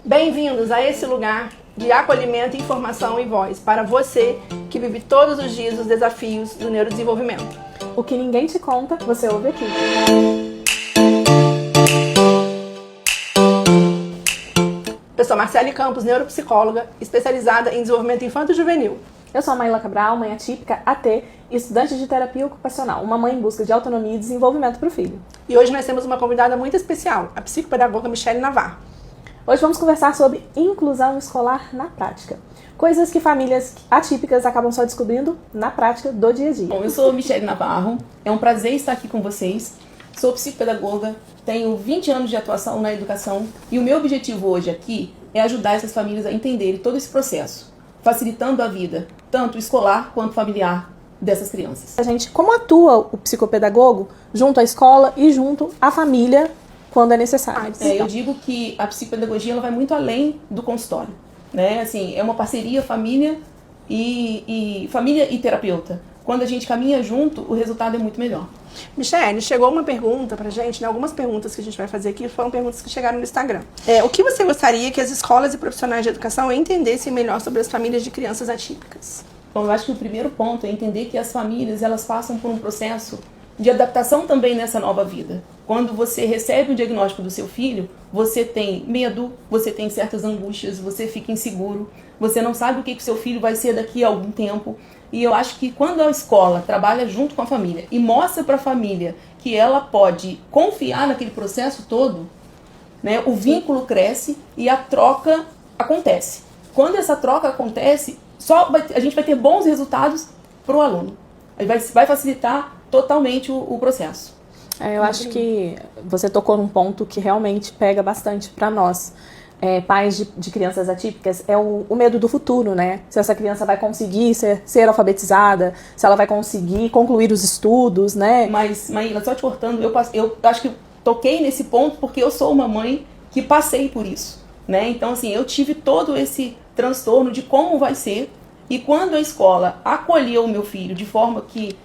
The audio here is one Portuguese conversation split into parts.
Bem-vindos a esse lugar de acolhimento, informação e voz para você que vive todos os dias os desafios do neurodesenvolvimento. O que ninguém te conta, você ouve aqui. Eu sou Marcele Campos, neuropsicóloga, especializada em desenvolvimento infanto-juvenil. Eu sou a Maíla Cabral, mãe atípica, AT, e estudante de terapia ocupacional, uma mãe em busca de autonomia e desenvolvimento para o filho. E hoje nós temos uma convidada muito especial, a psicopedagoga Michele Navarro. Hoje vamos conversar sobre inclusão escolar na prática. Coisas que famílias atípicas acabam só descobrindo na prática do dia a dia. Bom, eu sou Michele Navarro, é um prazer estar aqui com vocês. Sou psicopedagoga, tenho 20 anos de atuação na educação e o meu objetivo hoje aqui é ajudar essas famílias a entenderem todo esse processo, facilitando a vida, tanto escolar quanto familiar, dessas crianças. Como atua o psicopedagogo junto à escola e junto à família quando é necessário? Eu digo que a psicopedagogia ela vai muito além do consultório, né? Assim, é uma parceria família e terapeuta. Quando a gente caminha junto, o resultado é muito melhor. Michele, chegou uma pergunta pra gente, né? Algumas perguntas que a gente vai fazer aqui foram perguntas que chegaram no Instagram. O que você gostaria que as escolas e profissionais de educação entendessem melhor sobre as famílias de crianças atípicas? Bom, eu acho que o primeiro ponto é entender que as famílias elas passam por um processo de adaptação também nessa nova vida. Quando você recebe o diagnóstico do seu filho, você tem medo, você tem certas angústias, você fica inseguro, você não sabe o que o seu filho vai ser daqui a algum tempo. E eu acho que quando a escola trabalha junto com a família e mostra para a família que ela pode confiar naquele processo todo, né, o vínculo cresce e a troca acontece. Quando essa troca acontece, a gente vai ter bons resultados para o aluno. Vai facilitar totalmente o processo. Eu acho que você tocou num ponto que realmente pega bastante para nós. Pais de crianças atípicas, é o medo do futuro, né? Se essa criança vai conseguir ser alfabetizada, se ela vai conseguir concluir os estudos, né? Mas, Maíla, só te cortando, eu acho que toquei nesse ponto porque eu sou uma mãe que passei por isso, né? Então, assim, eu tive todo esse transtorno de como vai ser, e quando a escola acolheu o meu filho de forma que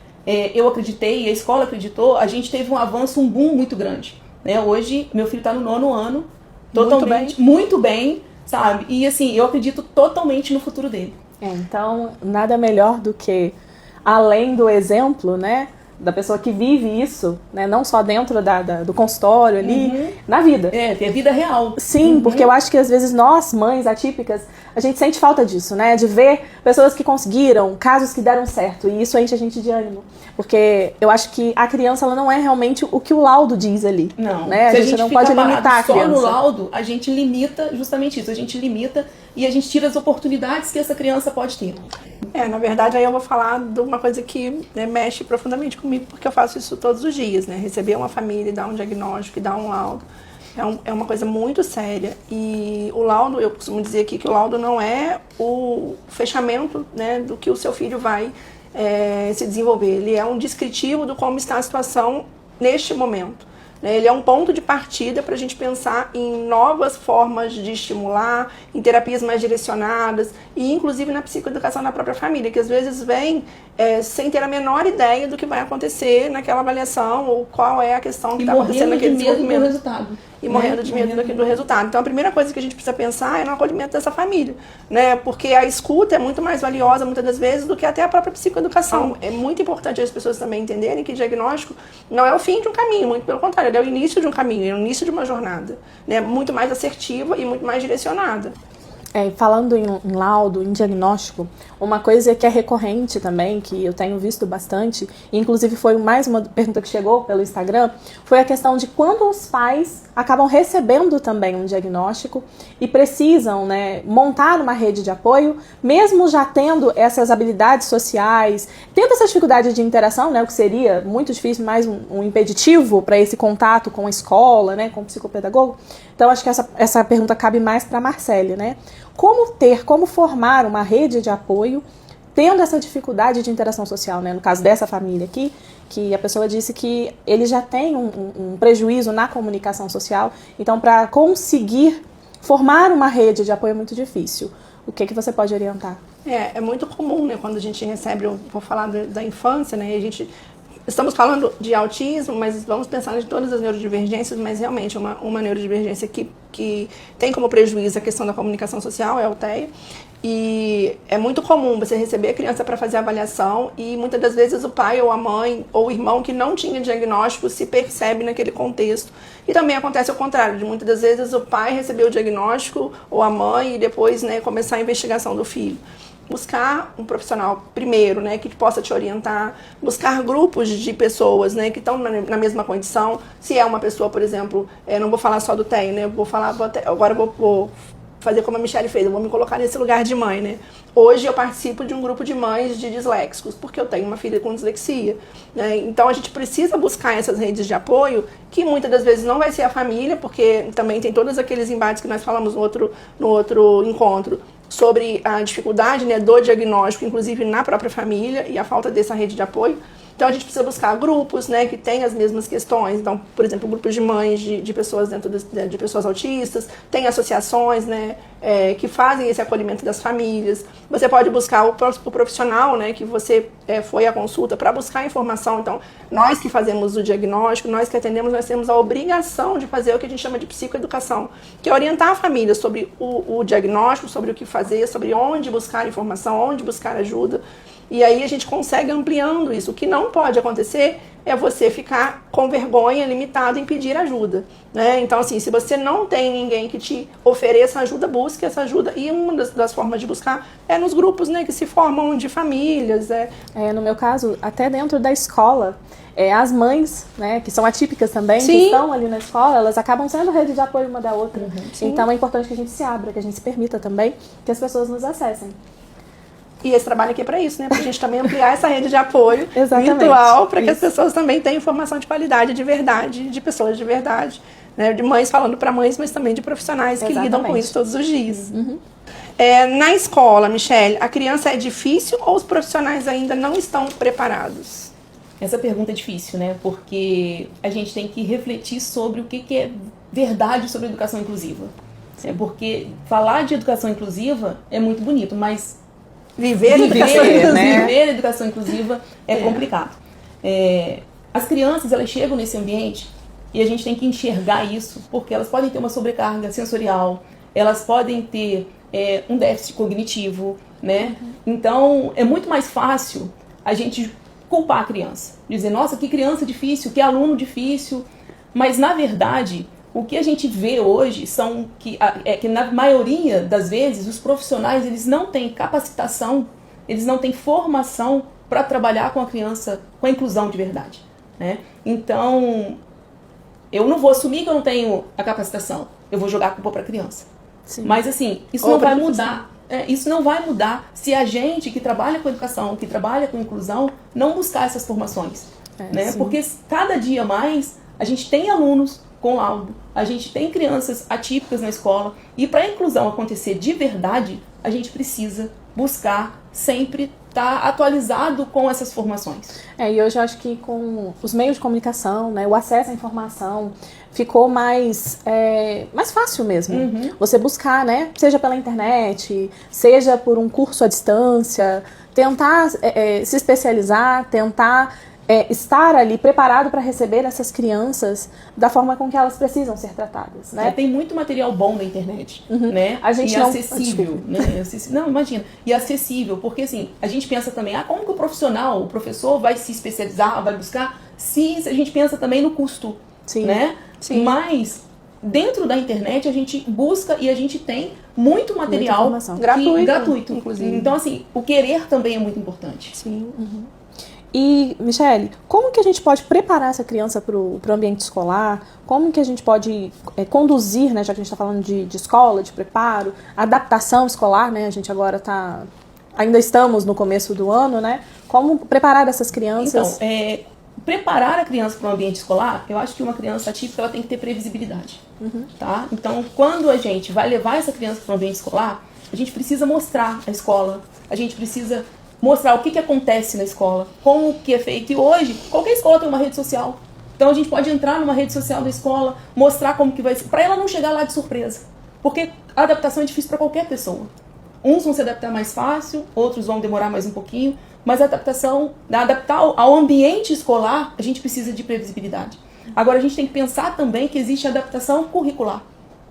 eu acreditei e a escola acreditou, a gente teve um avanço, um boom muito grande, né? Hoje, meu filho está no 9º ano, totalmente, muito bem, sabe? E assim, eu acredito totalmente no futuro dele. Então, nada melhor do que, além do exemplo, né, da pessoa que vive isso, né, não só dentro do consultório ali, na vida. Tem a vida real. Sim, porque eu acho que às vezes nós, mães atípicas, a gente sente falta disso, né, de ver pessoas que conseguiram, casos que deram certo, e isso enche a gente de ânimo. Porque eu acho que a criança ela não é realmente o que o laudo diz ali. Não, né? A gente não pode limitar a criança. Só no laudo, a gente limita justamente isso. A gente limita e a gente tira as oportunidades que essa criança pode ter. Na verdade, aí eu vou falar de uma coisa que mexe profundamente comigo, porque eu faço isso todos os dias, né? Receber uma família, dar um diagnóstico e dar um laudo. É uma coisa muito séria. E o laudo, eu costumo dizer aqui que o laudo não é o fechamento, né, do que o seu filho vai se desenvolver. Ele é um descritivo do como está a situação neste momento. Ele é um ponto de partida para a gente pensar em novas formas de estimular, em terapias mais direcionadas e inclusive na psicoeducação na própria família, que às vezes vem sem ter a menor ideia do que vai acontecer naquela avaliação ou qual é a questão que está acontecendo naquele desenvolvimento. E morrendo de medo do resultado. Então a primeira coisa que a gente precisa pensar é no acolhimento dessa família, né? Porque a escuta é muito mais valiosa muitas das vezes do que até a própria psicoeducação. É muito importante as pessoas também entenderem que diagnóstico não é o fim de um caminho, muito pelo contrário, ele é o início de um caminho, é o início de uma jornada, né? Muito mais assertiva e muito mais direcionada. Falando em laudo, em diagnóstico, uma coisa que é recorrente também, que eu tenho visto bastante, e inclusive foi mais uma pergunta que chegou pelo Instagram, foi a questão de quando os pais acabam recebendo também um diagnóstico e precisam, né, montar uma rede de apoio, mesmo já tendo essas habilidades sociais, tendo essa dificuldade de interação, né, o que seria muito difícil, mais um impeditivo para esse contato com a escola, né, com o psicopedagogo. Então, acho que essa pergunta cabe mais para a Marcele, né? Como formar uma rede de apoio tendo essa dificuldade de interação social, né? No caso dessa família aqui, que a pessoa disse que ele já tem um prejuízo na comunicação social, então para conseguir formar uma rede de apoio é muito difícil. O que você pode orientar? É muito comum, né, quando a gente recebe, eu vou falar da infância, né, estamos falando de autismo, mas vamos pensar em todas as neurodivergências, mas realmente uma neurodivergência que que tem como prejuízo a questão da comunicação social, é o TEA. E é muito comum você receber a criança para fazer avaliação e muitas das vezes o pai ou a mãe ou o irmão que não tinha diagnóstico se percebe naquele contexto. E também acontece ao contrário, de muitas das vezes o pai recebeu o diagnóstico ou a mãe e depois, né, começar a investigação do filho. Buscar um profissional primeiro, né, que possa te orientar, buscar grupos de pessoas, né, que estão na mesma condição. Se é uma pessoa, por exemplo, não vou falar só do TEA, né, agora vou fazer como a Michelle fez, eu vou me colocar nesse lugar de mãe, né? Hoje eu participo de um grupo de mães de disléxicos, porque eu tenho uma filha com dislexia, né? Então a gente precisa buscar essas redes de apoio, que muitas das vezes não vai ser a família, porque também tem todos aqueles embates que nós falamos no outro encontro, sobre a dificuldade, né, do diagnóstico, inclusive na própria família, e a falta dessa rede de apoio. Então a gente precisa buscar grupos, né, que têm as mesmas questões. Então, por exemplo, grupos de mães de pessoas de pessoas autistas, tem associações, né, que fazem esse acolhimento das famílias. Você pode buscar o profissional, né, que você foi à consulta para buscar informação. Então, nós que fazemos o diagnóstico, nós que atendemos, nós temos a obrigação de fazer o que a gente chama de psicoeducação, que é orientar a família sobre o diagnóstico, sobre o que fazer, sobre onde buscar informação, onde buscar ajuda. E aí a gente consegue ampliando isso. O que não pode acontecer é você ficar com vergonha, limitado em pedir ajuda, né? Então, assim, se você não tem ninguém que te ofereça ajuda, busque essa ajuda. E uma das formas de buscar é nos grupos, né, que se formam de famílias. No meu caso, até dentro da escola, as mães, né, que são atípicas também, Sim. que estão ali na escola, elas acabam sendo rede de apoio uma da outra. Sim. Então é importante que a gente se abra, que a gente se permita também que as pessoas nos acessem. E esse trabalho aqui é para isso, né? Para a gente também ampliar essa rede de apoio Exatamente. virtual, para que as pessoas também tenham informação de qualidade, de verdade, de pessoas de verdade, né? De mães falando para mães, mas também de profissionais que lidam com isso todos os dias. Na escola, Michelle, a criança é difícil ou os profissionais ainda não estão preparados? Essa pergunta é difícil, né? Porque a gente tem que refletir sobre o que é verdade sobre educação inclusiva. Porque falar de educação inclusiva é muito bonito, mas Viver a educação inclusiva, Viver a educação inclusiva é complicado. As crianças, elas chegam nesse ambiente e a gente tem que enxergar isso, porque elas podem ter uma sobrecarga sensorial, elas podem ter um déficit cognitivo, né? Então, é muito mais fácil a gente culpar a criança. Dizer, nossa, que criança difícil, que aluno difícil. Mas, na verdade, o que a gente vê hoje são que na maioria das vezes os profissionais eles não têm capacitação, eles não têm formação para trabalhar com a criança, com a inclusão de verdade, né? Então, eu não vou assumir que eu não tenho a capacitação, eu vou jogar a culpa para a criança. Sim. Mas assim, isso não vai mudar. Isso não vai mudar se a gente que trabalha com educação, que trabalha com inclusão, não buscar essas formações, né? Sim. Porque cada dia mais a gente tem alunos com laudo, a gente tem crianças atípicas na escola e para a inclusão acontecer de verdade, a gente precisa buscar sempre estar atualizado com essas formações. E hoje eu acho que com os meios de comunicação, né, o acesso à informação ficou mais fácil mesmo. Você buscar, né, seja pela internet, seja por um curso à distância, tentar se especializar, tentar estar ali preparado para receber essas crianças da forma com que elas precisam ser tratadas, né? Tem muito material bom na internet, né? A gente acessível, né? Não, imagina. E acessível, porque assim, a gente pensa também, como que o professor vai se especializar, vai buscar, se a gente pensa também no custo, Sim. né? Sim. Mas dentro da internet a gente busca e a gente tem muito material gratuito, inclusive. Então assim, o querer também é muito importante. Sim. E, Michelle, como que a gente pode preparar essa criança para o ambiente escolar? Como que a gente pode conduzir, né, já que a gente está falando de escola, de preparo, adaptação escolar, né? A gente agora ainda estamos no começo do ano, né? Como preparar essas crianças? Então, preparar a criança para o ambiente escolar, eu acho que uma criança atípica ela tem que ter previsibilidade, tá? Então, quando a gente vai levar essa criança para o ambiente escolar, a gente precisa mostrar a escola, a gente precisa mostrar o que acontece na escola, como que é feito. E hoje, qualquer escola tem uma rede social. Então a gente pode entrar numa rede social da escola, mostrar como que vai ser, para ela não chegar lá de surpresa. Porque a adaptação é difícil para qualquer pessoa. Uns vão se adaptar mais fácil, outros vão demorar mais um pouquinho, mas a adaptar ao ambiente escolar, a gente precisa de previsibilidade. Agora a gente tem que pensar também que existe adaptação curricular.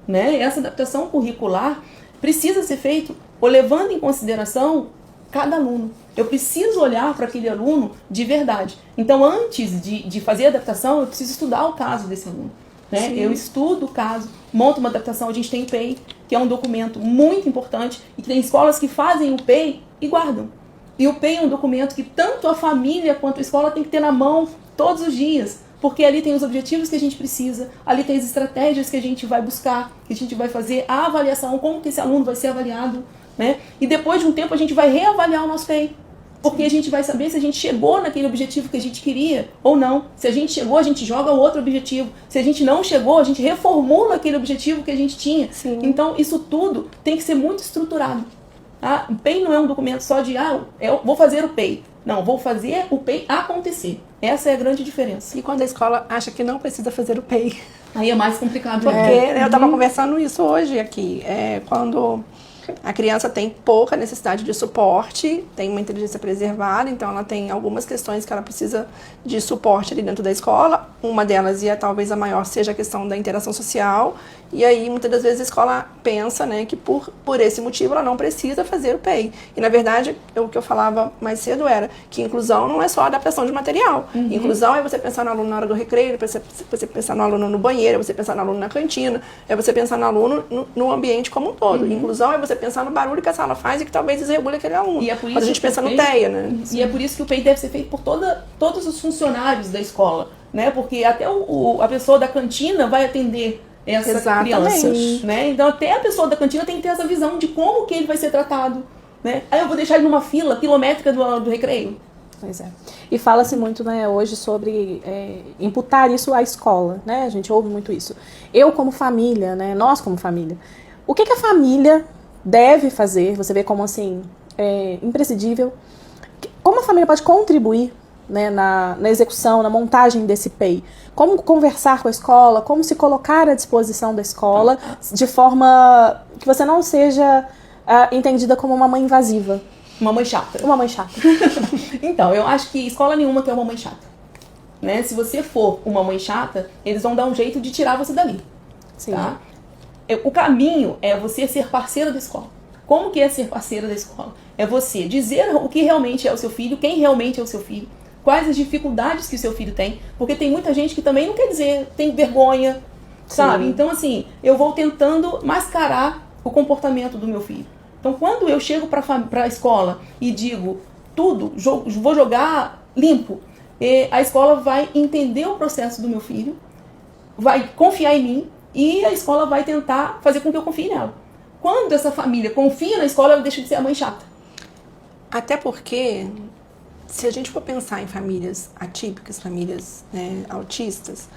né? Essa adaptação curricular precisa ser feita levando em consideração cada aluno. Eu preciso olhar para aquele aluno de verdade. Então, antes de fazer a adaptação, eu preciso estudar o caso desse aluno. Né? Eu estudo o caso, monto uma adaptação. A gente tem o PEI, que é um documento muito importante, e que tem escolas que fazem o PEI e guardam. E o PEI é um documento que tanto a família quanto a escola tem que ter na mão todos os dias, porque ali tem os objetivos que a gente precisa, ali tem as estratégias que a gente vai buscar, que a gente vai fazer a avaliação, como que esse aluno vai ser avaliado, né? E depois de um tempo a gente vai reavaliar o nosso PEI, porque a gente vai saber se a gente chegou naquele objetivo que a gente queria ou não. Se a gente chegou, a gente joga outro objetivo. Se a gente não chegou, a gente reformula aquele objetivo que a gente tinha. Sim. Então, isso tudo tem que ser muito estruturado. Tá? O PEI não é um documento só de, eu vou fazer o PEI. Não, vou fazer o PEI acontecer. Essa é a grande diferença. E quando a escola acha que não precisa fazer o PEI? Aí é mais complicado. Porque eu estava conversando isso hoje aqui. Quando a criança tem pouca necessidade de suporte, tem uma inteligência preservada, então ela tem algumas questões que ela precisa de suporte ali dentro da escola. Uma delas, e talvez a maior, seja a questão da interação social. E aí, muitas das vezes, a escola pensa, né, que por esse motivo ela não precisa fazer o PEI. E, na verdade, o que eu falava mais cedo era que inclusão não é só adaptação de material. Inclusão é você pensar no aluno na hora do recreio, você pensar no aluno no banheiro, é você pensar no aluno na cantina, é você pensar no aluno no ambiente como um todo. Inclusão é você pensar no barulho que a sala faz e que talvez desregule aquele aluno. E é por isso quando a gente pensa no TEA, né? E é por isso que o PEI deve ser feito por todos os funcionários da escola, né? Porque até a pessoa da cantina vai atender essa criança, né? Então até a pessoa da cantina tem que ter essa visão de como que ele vai ser tratado, né? Aí eu vou deixar ele numa fila quilométrica do recreio. Pois é. E fala-se muito, né, hoje sobre imputar isso à escola, né? A gente ouve muito isso. Eu como família, né? Nós como família. O que a família deve fazer? Você vê como assim, imprescindível. Como a família pode contribuir, né, na execução, na montagem desse PEI? Como conversar com a escola, como se colocar à disposição da escola de forma que você não seja entendida como uma mãe invasiva. Uma mãe chata. Uma mãe chata. Então, eu acho que escola nenhuma quer uma mãe chata. Né? Se você for uma mãe chata, eles vão dar um jeito de tirar você dali. Sim. Tá? O caminho é você ser parceira da escola. Como que é ser parceira da escola? É você dizer o que realmente é o seu filho, quem realmente é o seu filho, quais as dificuldades que o seu filho tem, porque tem muita gente que também não quer dizer, tem vergonha, sabe? Então, assim, eu vou tentando mascarar o comportamento do meu filho. Então, quando eu chego para a escola e digo tudo, vou jogar limpo, a escola vai entender o processo do meu filho, vai confiar em mim e a escola vai tentar fazer com que eu confie nela. Quando essa família confia na escola, ela deixa de ser a mãe chata. Até porque, se a gente for pensar em famílias atípicas, famílias, né, autistas,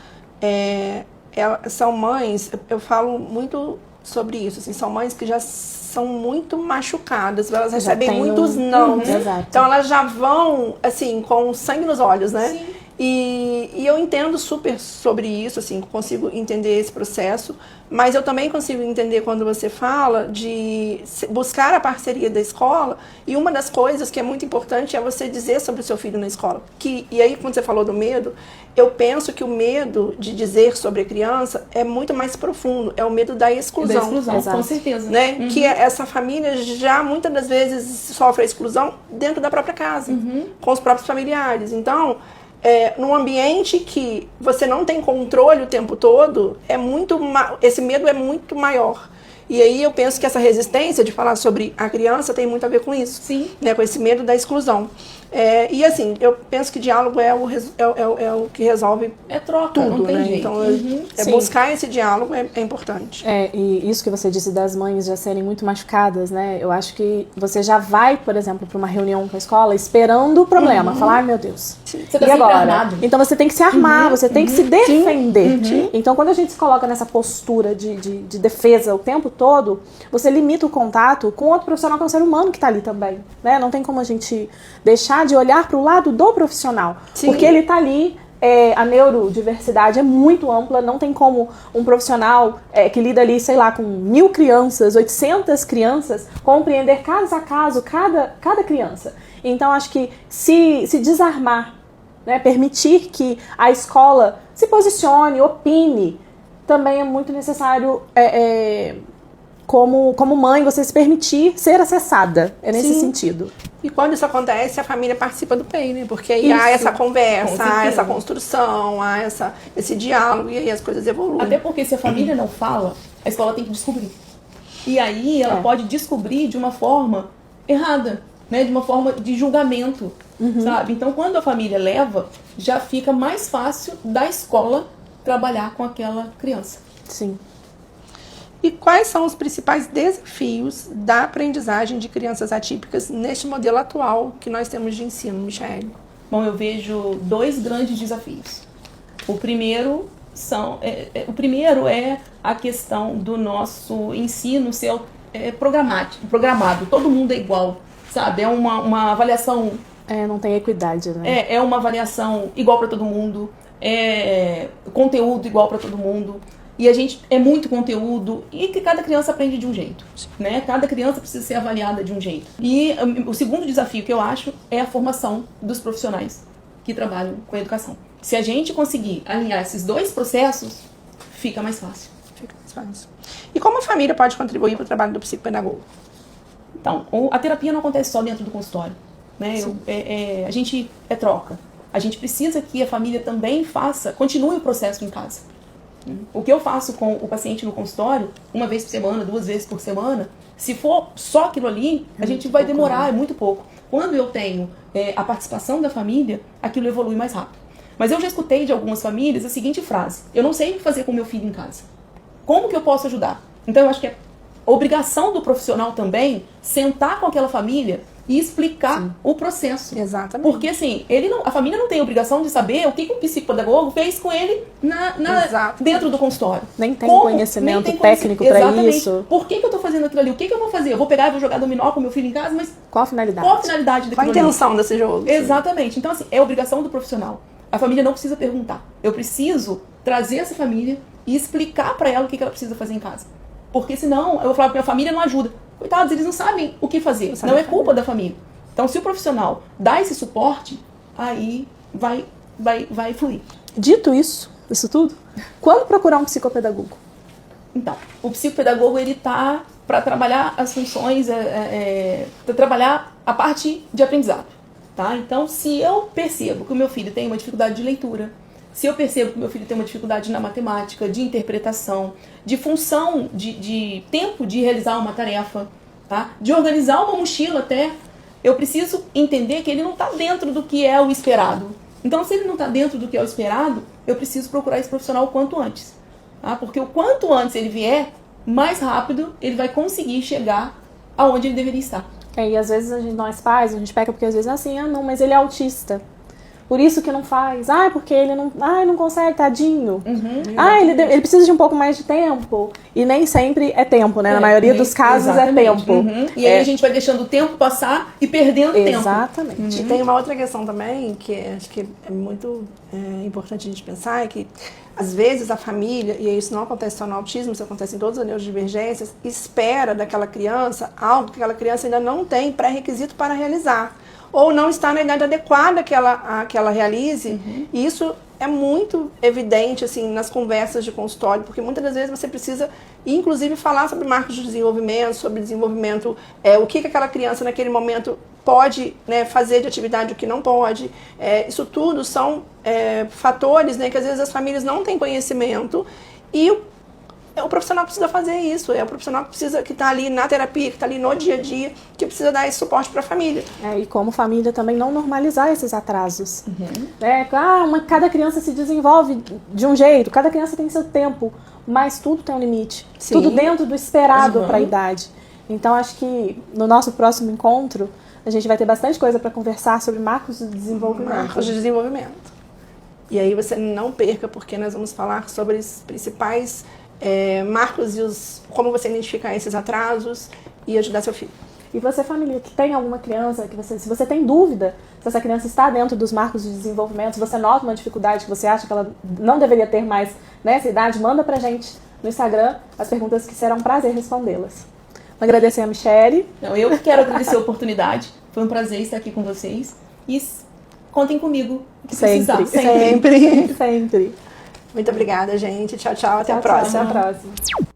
são mães, eu falo muito sobre isso, assim, são mães que já são muito machucadas, elas recebem muitos não. Então elas já vão, assim, com sangue nos olhos, né? Sim. E eu entendo super sobre isso, assim, consigo entender esse processo, mas eu também consigo entender quando você fala de buscar a parceria da escola, e uma das coisas que é muito importante é você dizer sobre o seu filho na escola. E aí, quando você falou do medo, eu penso que o medo de dizer sobre a criança é muito mais profundo, é o medo da exclusão. Da exclusão, com certeza. Né? Que essa família já, muitas das vezes, sofre a exclusão dentro da própria casa, com os próprios familiares. Então, num ambiente que você não tem controle o tempo todo, esse medo é muito maior. E aí eu penso que essa resistência de falar sobre a criança tem muito a ver com isso. Sim. Né, com esse medo da exclusão. E assim, eu penso que diálogo é o que resolve troca, tudo, não tem né? jeito. Então, buscar esse diálogo é importante. E isso que você disse das mães já serem muito machucadas, né? Eu acho que você já vai, por exemplo, para uma reunião com a escola esperando o problema. Falar, ai meu Deus, você tá e agora? armado. Então você tem que se armar, você tem que se defender. Então quando a gente se coloca nessa postura de defesa o tempo todo, você limita o contato com outro profissional que é um ser humano que está ali também, né? Não tem como a gente deixar de olhar para o lado do profissional. Sim. Porque ele está ali, a neurodiversidade é muito ampla, não tem como um profissional que lida ali, sei lá, com 1000 crianças, 800 crianças, compreender caso a caso, cada criança. Então, acho que se desarmar, né, permitir que a escola se posicione, opine, também é muito necessário, como mãe, você se permitir ser acessada. É nesse Sim. sentido. E quando isso acontece, a família participa do PEI, né? Porque aí há Isso, essa conversa, com há certeza. essa construção, há esse diálogo e aí as coisas evoluem. Até porque se a família não fala, a escola tem que descobrir. E aí ela pode descobrir de uma forma errada, né? De uma forma de julgamento, sabe? Então quando a família leva, já fica mais fácil da escola trabalhar com aquela criança. Sim. E quais são os principais desafios da aprendizagem de crianças atípicas neste modelo atual que nós temos de ensino, Michele? Bom, eu vejo 2 grandes desafios. O primeiro é a questão do nosso ensino ser programado. Todo mundo é igual, sabe? É uma avaliação... Não tem equidade, né? É uma avaliação igual para todo mundo, conteúdo igual para todo mundo. E a gente é muito conteúdo e que cada criança aprende de um jeito, né? Cada criança precisa ser avaliada de um jeito. E o segundo desafio que eu acho é a formação dos profissionais que trabalham com a educação. Se a gente conseguir alinhar esses 2 processos, fica mais fácil. Fica mais fácil. E como a família pode contribuir para o trabalho do psicopedagogo? Então, a terapia não acontece só dentro do consultório, né? A gente troca. A gente precisa que a família também continue o processo em casa. O que eu faço com o paciente no consultório, 1 vez por semana, 2 vezes por semana, se for só aquilo ali, a gente vai demorar, é muito pouco. Quando eu tenho a participação da família, aquilo evolui mais rápido. Mas eu já escutei de algumas famílias a seguinte frase: eu não sei o que fazer com meu filho em casa. Como que eu posso ajudar? Então eu acho que é obrigação do profissional também sentar com aquela família e explicar o processo. Exatamente. Porque assim, a família não tem obrigação de saber o que o psicopedagogo fez com ele dentro do consultório. Nem tem conhecimento técnico para isso. Por que eu tô fazendo aquilo ali? O que eu vou fazer? Eu vou pegar e vou jogar dominó com meu filho em casa, mas Qual a finalidade? qual a finalidade daquilo Qual a ali? intenção desse jogo? Exatamente. Então, assim, é obrigação do profissional. A família não precisa perguntar. Eu preciso trazer essa família e explicar para ela o que ela precisa fazer em casa. Porque senão, eu vou falar que minha família não ajuda. Coitados, eles não sabem o que fazer. Não é culpa da família. Então, se o profissional dá esse suporte, aí vai fluir. Dito isso tudo, quando procurar um psicopedagogo? Então, o psicopedagogo, ele tá para trabalhar as funções, para trabalhar a parte de aprendizado. Tá? Então, se eu percebo que o meu filho tem uma dificuldade de leitura, se eu percebo que o meu filho tem uma dificuldade na matemática, de interpretação, de função, de tempo de realizar uma tarefa, tá? De organizar uma mochila até, eu preciso entender que ele não está dentro do que é o esperado. Então, se ele não está dentro do que é o esperado, eu preciso procurar esse profissional o quanto antes. Tá? Porque o quanto antes ele vier, mais rápido ele vai conseguir chegar aonde ele deveria estar. E às vezes nós pais, a gente peca porque às vezes é assim, não, mas ele é autista. Por isso que não faz. Porque ele não consegue, tadinho. Ele precisa de um pouco mais de tempo. E nem sempre é tempo, né? Na maioria dos casos exatamente. É tempo. E aí a gente vai deixando o tempo passar e perdendo tempo. Exatamente. E tem uma outra questão também, que acho que é muito importante a gente pensar, é que às vezes a família, e isso não acontece só no autismo, isso acontece em todas as neurodivergências, espera daquela criança algo que aquela criança ainda não tem pré-requisito para realizar. Ou não está na idade adequada que ela realize. E isso é muito evidente assim, nas conversas de consultório, porque muitas das vezes você precisa, inclusive, falar sobre marcos de desenvolvimento, sobre desenvolvimento, o que aquela criança naquele momento pode, né, fazer de atividade, o que não pode. Isso tudo são fatores, né, que às vezes as famílias não têm conhecimento e o profissional precisa fazer isso, é o profissional que está ali na terapia, que está ali no dia a dia, que precisa dar esse suporte para a família. E como família também não normalizar esses atrasos. Cada criança se desenvolve de um jeito, cada criança tem seu tempo, mas tudo tem um limite. Sim. Tudo dentro do esperado para a idade. Então acho que no nosso próximo encontro a gente vai ter bastante coisa para conversar sobre marcos de desenvolvimento. Marcos de desenvolvimento. E aí você não perca, porque nós vamos falar sobre os principais marcos e como você identificar esses atrasos e ajudar seu filho. E você, família, que tem alguma criança, se você tem dúvida se essa criança está dentro dos marcos de desenvolvimento, se você nota uma dificuldade que você acha que ela não deveria ter mais nessa idade, manda pra gente no Instagram as perguntas que será um prazer respondê-las. Agradecer a Michele. Eu que quero agradecer a oportunidade. Foi um prazer estar aqui com vocês. E contem comigo. Sempre. Sempre. Sempre. Muito obrigada, gente. Tchau, tchau. Até a Tchau, próxima. até a próxima.